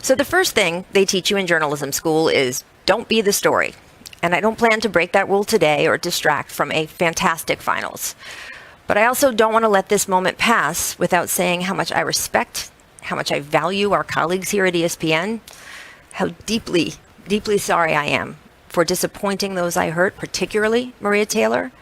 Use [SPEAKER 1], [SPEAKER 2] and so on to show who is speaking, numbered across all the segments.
[SPEAKER 1] So the first thing they teach you in journalism school is don't be the story. And I don't plan to break that rule today or distract from a fantastic finals. But I also don't want to let this moment pass without saying how much I respect, how much I value our colleagues here at ESPN, how deeply, deeply sorry I am for disappointing those I hurt, particularly Maria Taylor,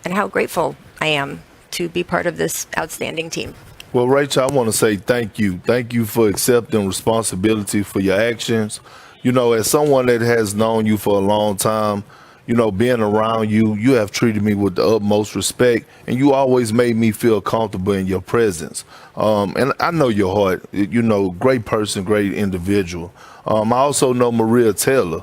[SPEAKER 1] and how grateful I am to be part of this outstanding team.
[SPEAKER 2] Well, Rachel, I want to say thank you. Thank you for accepting responsibility for your actions. You know, as someone that has known you for a long time, you know, being around you, you have treated me with the utmost respect, and you always made me feel comfortable in your presence. And I know your heart. You know, great person, great individual. I also know Maria Taylor,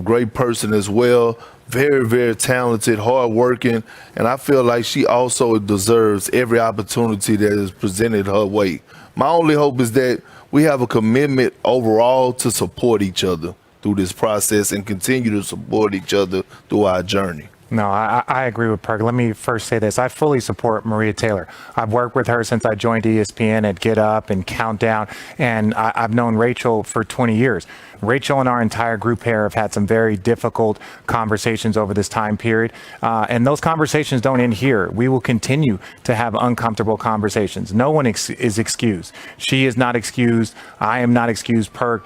[SPEAKER 2] great person as well. Very, very talented, hardworking, and I feel like she also deserves every opportunity that is presented her way. My only hope is that we have a commitment overall to support each other through this process and continue to support each other through our journey.
[SPEAKER 3] No, I agree with Perk. Let me first say this. I fully support Maria Taylor. I've worked with her since I joined ESPN at Get Up and Countdown, and I've known Rachel for 20 years. Rachel and our entire group here have had some very difficult conversations over this time period, and those conversations don't end here. We will continue to have uncomfortable conversations. No one is excused. She is not excused. I am not excused. Perk.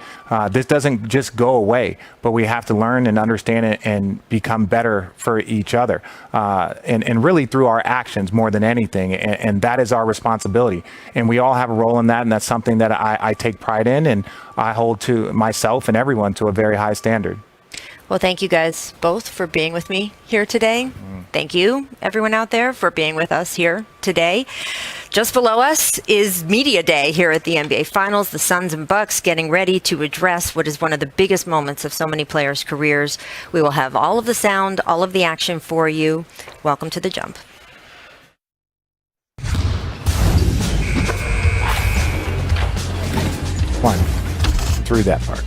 [SPEAKER 3] This doesn't just go away, but we have to learn and understand it and become better for each other, and really through our actions more than anything. And that is our responsibility. And we all have a role in that, and that's something that I take pride in, and I hold to myself and everyone to a very high standard.
[SPEAKER 1] Well, thank you guys both for being with me here today. Thank you, everyone out there, for being with us here today. Just below us is Media Day here at the NBA Finals. The Suns and Bucks getting ready to address what is one of the biggest moments of so many players' careers. We will have all of the sound, all of the action for you. Welcome to The Jump.
[SPEAKER 3] One, through that part.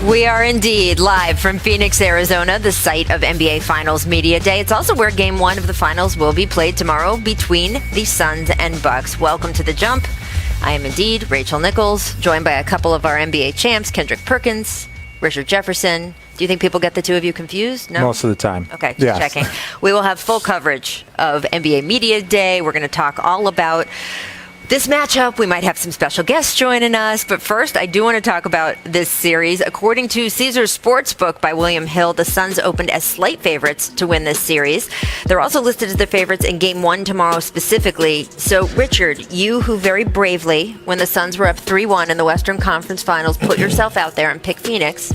[SPEAKER 1] We are indeed live from Phoenix, Arizona, the site of NBA Finals Media Day. It's also where Game 1 of the Finals will be played tomorrow between the Suns and Bucks. Welcome to The Jump. I am indeed Rachel Nichols, joined by a couple of our NBA champs, Kendrick Perkins, Richard Jefferson. Do you think people get the two of you confused? No?
[SPEAKER 3] Most of the time.
[SPEAKER 1] Okay, just checking. We will have full coverage of NBA Media Day. We're going to talk all about this matchup. We might have some special guests joining us, but first I do want to talk about this series. According to Caesars Sportsbook by William Hill, the Suns opened as slight favorites to win this series. They're also listed as the favorites in Game 1 tomorrow specifically. So, Richard, you who very bravely, when the Suns were up 3-1 in the Western Conference Finals, put yourself out there and picked Phoenix.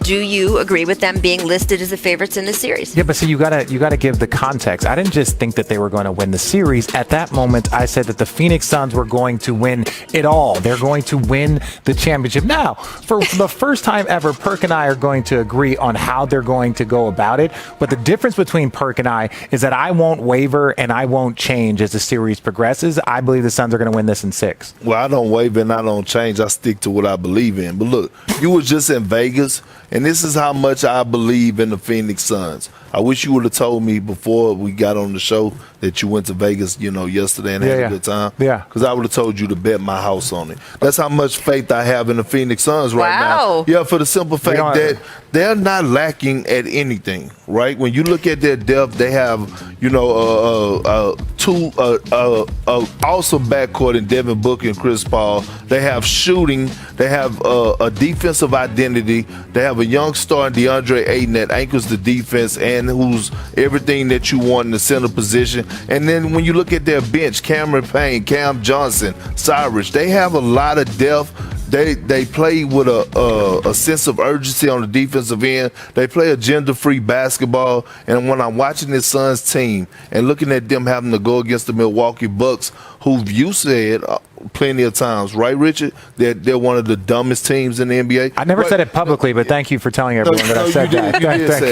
[SPEAKER 1] Do you agree with them being listed as the favorites in the series?
[SPEAKER 3] Yeah, but see, you gotta give the context. I didn't just think that they were going to win the series. At that moment, I said that the Phoenix Suns were going to win it all. They're going to win the championship. Now, for the first time ever, Perk and I are going to agree on how they're going to go about it. But the difference between Perk and I is that I won't waver and I won't change as the series progresses. I believe the Suns are going to win this in 6.
[SPEAKER 2] Well, I don't waver and I don't change. I stick to what I believe in. But look, you were just in Vegas, and this is how much I believe in the Phoenix Suns. I wish you would have told me before we got on the show that you went to Vegas, you know, yesterday and had a good time.
[SPEAKER 3] Yeah.
[SPEAKER 2] Because I would have told you to bet my house on it. That's how much faith I have in the Phoenix Suns right now. Yeah, for the simple fact that they're not lacking at anything, right? When you look at their depth, they have, you know, two awesome backcourt in Devin Booker and Chris Paul. They have shooting. They have a defensive identity. They have a young star in DeAndre Ayton that anchors the defense and who's everything that you want in the center position. And then when you look at their bench, Cameron Payne, Cam Johnson, Cyrus, they have a lot of depth. They play with a sense of urgency on the defensive end. They play agenda-free basketball. And when I'm watching this Suns team and looking at them having to go against the Milwaukee Bucks, who you said plenty of times, right, Richard, that they're one of the dumbest teams in the NBA.
[SPEAKER 3] I never said it publicly, but thank you for telling everyone that I said that. Thank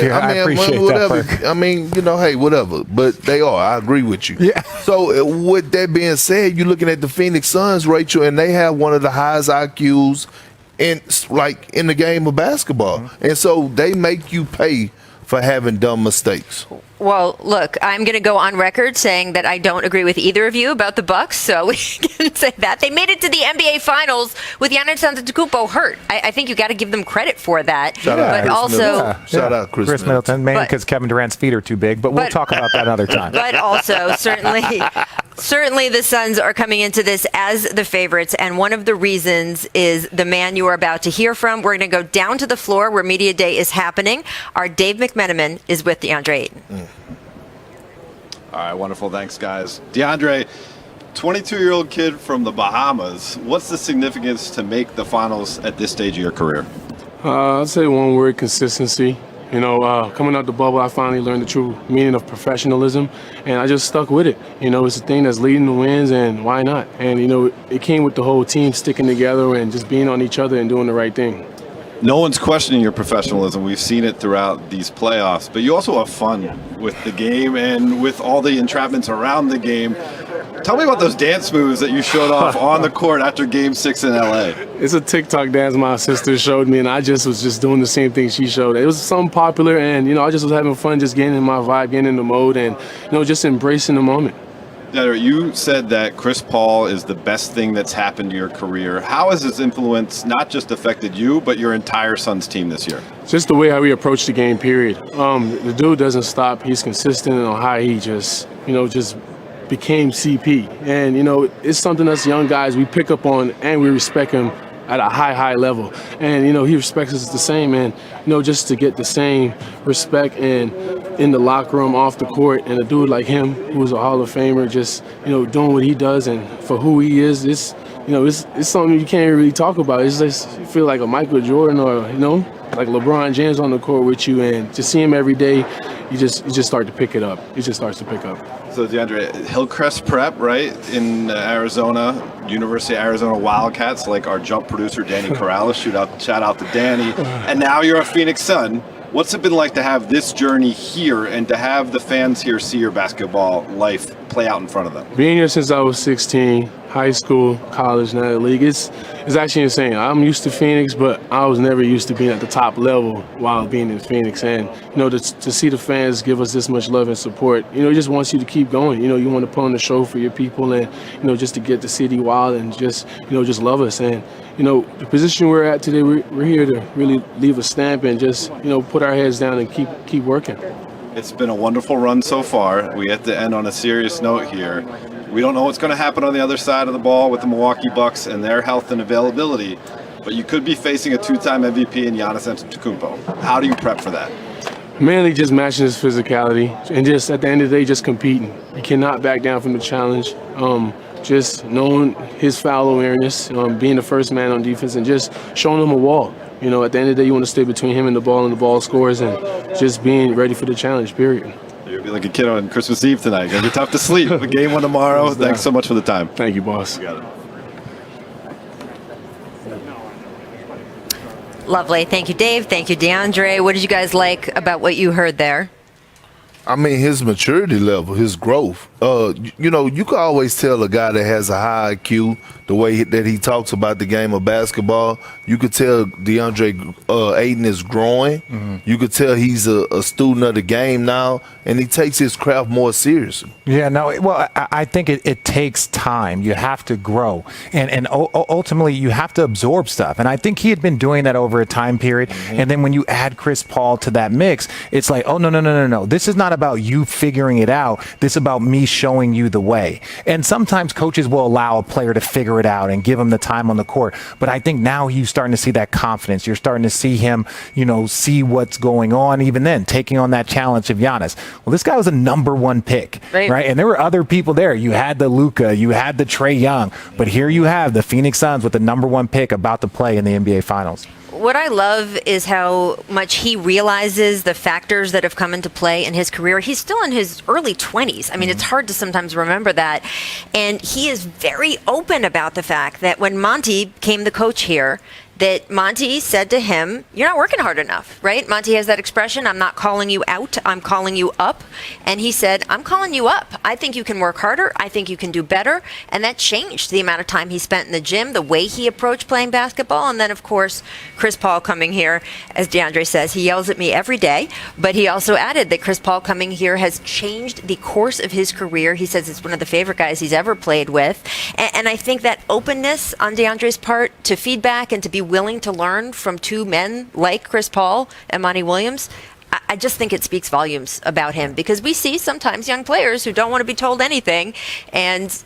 [SPEAKER 3] you. I appreciate that.
[SPEAKER 2] I mean, you know, hey, whatever. But they are. I agree with you.
[SPEAKER 3] Yeah.
[SPEAKER 2] So with that being said, you're looking at the Phoenix Suns, Rachel, and they have one of the highest IQs in the game of basketball. And so they make you pay for having dumb mistakes.
[SPEAKER 1] Well, look, I'm going to go on record saying that I don't agree with either of you about the Bucks, so we can say that. They made it to the NBA Finals with Giannis Antetokounmpo hurt. I think you got to give them credit for that.
[SPEAKER 2] Shout out Chris
[SPEAKER 3] Middleton, mainly because Kevin Durant's feet are too big, but we'll talk about that another time.
[SPEAKER 1] But also, certainly the Suns are coming into this as the favorites, and one of the reasons is the man you are about to hear from. We're going to go down to the floor where Media Day is happening. Our Dave McMenamin is with DeAndre Ayton.
[SPEAKER 4] All right, wonderful. Thanks, guys. DeAndre, 22-year-old kid from the Bahamas. What's the significance to make the finals at this stage of your career?
[SPEAKER 5] I'd say one word: consistency. Coming out the bubble, I finally learned the true meaning of professionalism, and I just stuck with it. It's a thing that's leading the wins, and why not? And, it came with the whole team sticking together and just being on each other and doing the right thing.
[SPEAKER 4] No one's questioning your professionalism. We've seen it throughout these playoffs, but you also have fun with the game and with all the entrapments around the game. Tell me about those dance moves that you showed off on the court after Game 6 in LA.
[SPEAKER 5] It's a TikTok dance my sister showed me, and I just was doing the same thing she showed. It was something popular, and, I just was having fun, just getting in my vibe, getting in the mode, and, just embracing the moment.
[SPEAKER 4] You said that Chris Paul is the best thing that's happened to your career. How has his influence not just affected you, but your entire Suns team this year?
[SPEAKER 5] Just the way how we approach the game, period. The dude doesn't stop. He's consistent on how he just became CP. And, it's something us young guys, we pick up on and we respect him at a high level. And, he respects us the same. And, just to get the same respect and in the locker room, off the court, and a dude like him, who's a Hall of Famer, just, doing what he does and for who he is, it's something you can't really talk about. It's just, you feel like a Michael Jordan or, like LeBron James on the court with you, and to see him every day, you just start to pick it up. It just starts to pick up.
[SPEAKER 4] So DeAndre, Hillcrest Prep, right, in Arizona, University of Arizona Wildcats, like our jump producer Danny Corrales. Shout out to Danny. And now you're a Phoenix Sun. What's it been like to have this journey here and to have the fans here see your basketball life play out in front of them?
[SPEAKER 5] Being here since I was 16, high school, college, now the league, it's actually insane. I'm used to Phoenix, but I was never used to being at the top level while being in Phoenix. And, to see the fans give us this much love and support, it just wants you to keep going. You want to put on the show for your people and, just to get the city wild and just love us. And, the position we're at today, we're here to really leave a stamp and just, put our heads down and keep working.
[SPEAKER 4] It's been a wonderful run so far. We have to end on a serious note here. We don't know what's going to happen on the other side of the ball with the Milwaukee Bucks and their health and availability, but you could be facing a two-time MVP in Giannis Antetokounmpo. How do you prep for that?
[SPEAKER 5] Mainly just matching his physicality and just at the end of the day, just competing. You cannot back down from the challenge. Just knowing his foul awareness, being the first man on defense, and just showing him a wall. At the end of the day, you want to stay between him and the ball scores, and just being ready for the challenge, period.
[SPEAKER 4] You'll be like a kid on Christmas Eve tonight. It's going to be tough to sleep. Game 1 tomorrow. Thanks so much for the time.
[SPEAKER 5] Thank you, boss.
[SPEAKER 4] You got it.
[SPEAKER 1] Lovely. Thank you, Dave. Thank you, DeAndre. What did you guys like about what you heard there?
[SPEAKER 2] I mean, his maturity level, his growth. You can always tell a guy that has a high IQ, the way that he talks about the game of basketball. You could tell DeAndre Ayton is growing. Mm-hmm. You could tell he's a student of the game now, and he takes his craft more seriously.
[SPEAKER 3] Yeah, no, well, I think it takes time. You have to grow, and ultimately you have to absorb stuff. And I think he had been doing that over a time period. Mm-hmm. And then when you add Chris Paul to that mix, it's like, oh, no. This is not about you figuring it out. This is about me showing you the way. And sometimes coaches will allow a player to figure it out and give him the time on the court. But I think now you're starting to see that confidence. You're starting to see him, see what's going on. Even then, taking on that challenge of Giannis. Well, this guy was a number 1 pick, right? And there were other people there. You had the Luka, you had the Trae Young, but here you have the Phoenix Suns with the number 1 pick about to play in the NBA Finals.
[SPEAKER 1] What I love is how much he realizes the factors that have come into play in his career. He's still in his early 20s. I mean, it's hard to sometimes remember that. And he is very open about the fact that when Monty became the coach here, that Monty said to him, "You're not working hard enough," right? Monty has that expression, "I'm not calling you out, I'm calling you up." And he said, "I'm calling you up. I think you can work harder. I think you can do better." And that changed the amount of time he spent in the gym, the way he approached playing basketball. And then, of course, Chris Paul coming here, as DeAndre says, he yells at me every day. But he also added that Chris Paul coming here has changed the course of his career. He says it's one of the favorite guys he's ever played with. And I think that openness on DeAndre's part to feedback and to be willing to learn from two men like Chris Paul and Monty Williams, I just think it speaks volumes about him, because we see sometimes young players who don't want to be told anything. And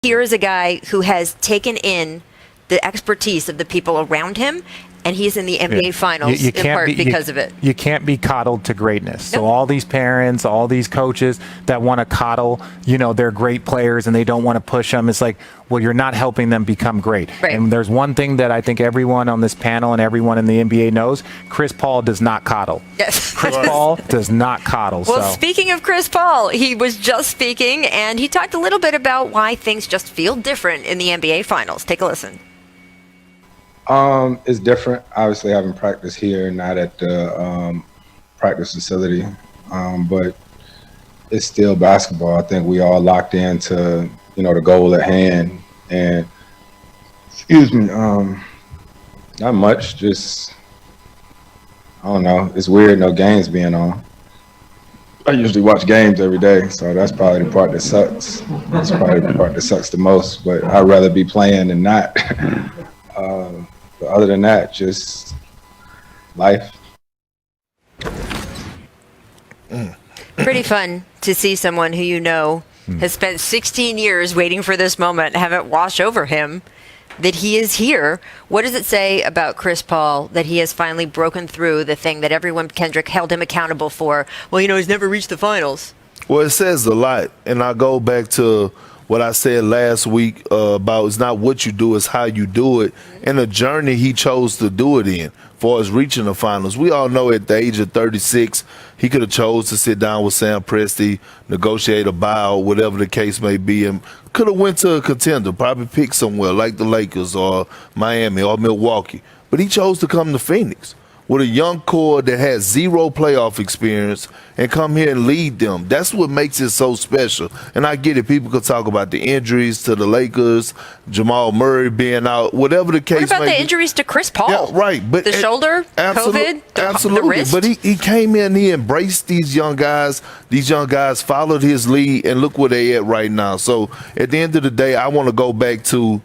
[SPEAKER 1] here is a guy who has taken in the expertise of the people around him, and he's in the NBA Finals in part because of it.
[SPEAKER 3] You can't be coddled to greatness.
[SPEAKER 1] Nope.
[SPEAKER 3] So all these parents, all these coaches that want to coddle, they're great players and they don't want to push them. It's like, well, you're not helping them become great.
[SPEAKER 1] Right.
[SPEAKER 3] And there's one thing that I think everyone on this panel and everyone in the NBA knows: Chris Paul does not coddle.
[SPEAKER 1] Yes.
[SPEAKER 3] Chris Paul does not coddle.
[SPEAKER 1] Well,
[SPEAKER 3] so.
[SPEAKER 1] Speaking of Chris Paul, he was just speaking, and he talked a little bit about why things just feel different in the NBA Finals. Take a listen.
[SPEAKER 6] It's different. Obviously, having practice here, not at the practice facility, but it's still basketball. I think we all locked into the goal at hand, and not much. Just I don't know. It's weird, no games being on. I usually watch games every day, so that's probably the part that sucks. That's probably the part that sucks the most. But I'd rather be playing than not. But other than that, just life.
[SPEAKER 1] Pretty fun to see someone who has spent 16 years waiting for this moment, have it wash over him, that he is here. What does it say about Chris Paul that he has finally broken through the thing that everyone, Kendrick, held him accountable for? Well, he's never reached the finals.
[SPEAKER 2] Well, it says a lot, and I go back to what I said last week about it's not what you do, it's how you do it, and the journey he chose to do it in for us reaching the finals. We all know at the age of 36, he could have chose to sit down with Sam Presti, negotiate a buyout, whatever the case may be, and could have went to a contender, probably picked somewhere like the Lakers or Miami or Milwaukee. But he chose to come to Phoenix with a young core that has zero playoff experience and come here and lead them. That's what makes it so special. And I get it. People could talk about the injuries to the Lakers, Jamal Murray being out, whatever the case may be.
[SPEAKER 1] What about the injuries to Chris Paul?
[SPEAKER 2] Yeah, right. But
[SPEAKER 1] the shoulder, COVID,
[SPEAKER 2] absolutely.
[SPEAKER 1] the wrist?
[SPEAKER 2] But he came in, he embraced these young guys. These young guys followed his lead, and look where they at right now. So at the end of the day, I want to go back to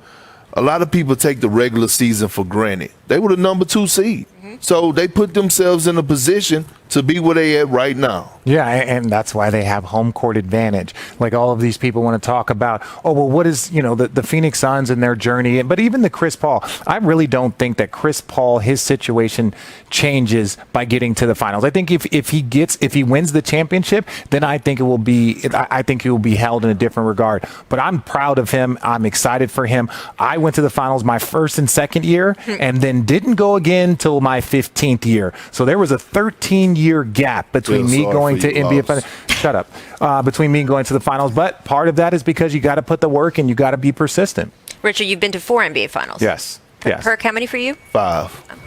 [SPEAKER 2] a lot of people take the regular season for granted. They were the number 2 seed. So they put themselves in a position to be where they at right now.
[SPEAKER 3] Yeah, and that's why they have home court advantage. Like all of these people want to talk about, oh, well, what is, the Phoenix Suns and their journey. But even the Chris Paul, I really don't think that Chris Paul, his situation changes by getting to the finals. I think if he wins the championship, then I think he will be held in a different regard. But I'm proud of him. I'm excited for him. I went to the finals my first and second year and then didn't go again till my 15th year. So there was a 13-year gap between me going to NBA finals. Shut up. Between me going to the finals. But part of that is because you got to put the work and you got to be persistent.
[SPEAKER 1] Richard, you've been to 4 NBA finals.
[SPEAKER 3] Yes. Yes.
[SPEAKER 1] Kirk, how many for you?
[SPEAKER 2] 5.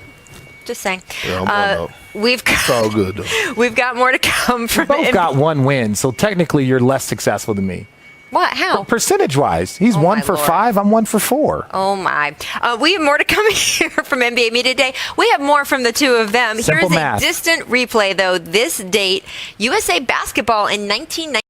[SPEAKER 1] Just saying.
[SPEAKER 2] Yeah, I'm going up. It's all good, though.
[SPEAKER 1] We've got more to come from
[SPEAKER 3] Both got 1 win, so technically you're less successful than me.
[SPEAKER 1] What? How?
[SPEAKER 3] Percentage-wise, he's 1 for 5. I'm 1 for 4.
[SPEAKER 1] Oh my! We have more to come here from NBA Media Day. We have more from the two of them.
[SPEAKER 3] Simple
[SPEAKER 1] Here's
[SPEAKER 3] math.
[SPEAKER 1] a distant replay, though. This date: USA basketball in 1990.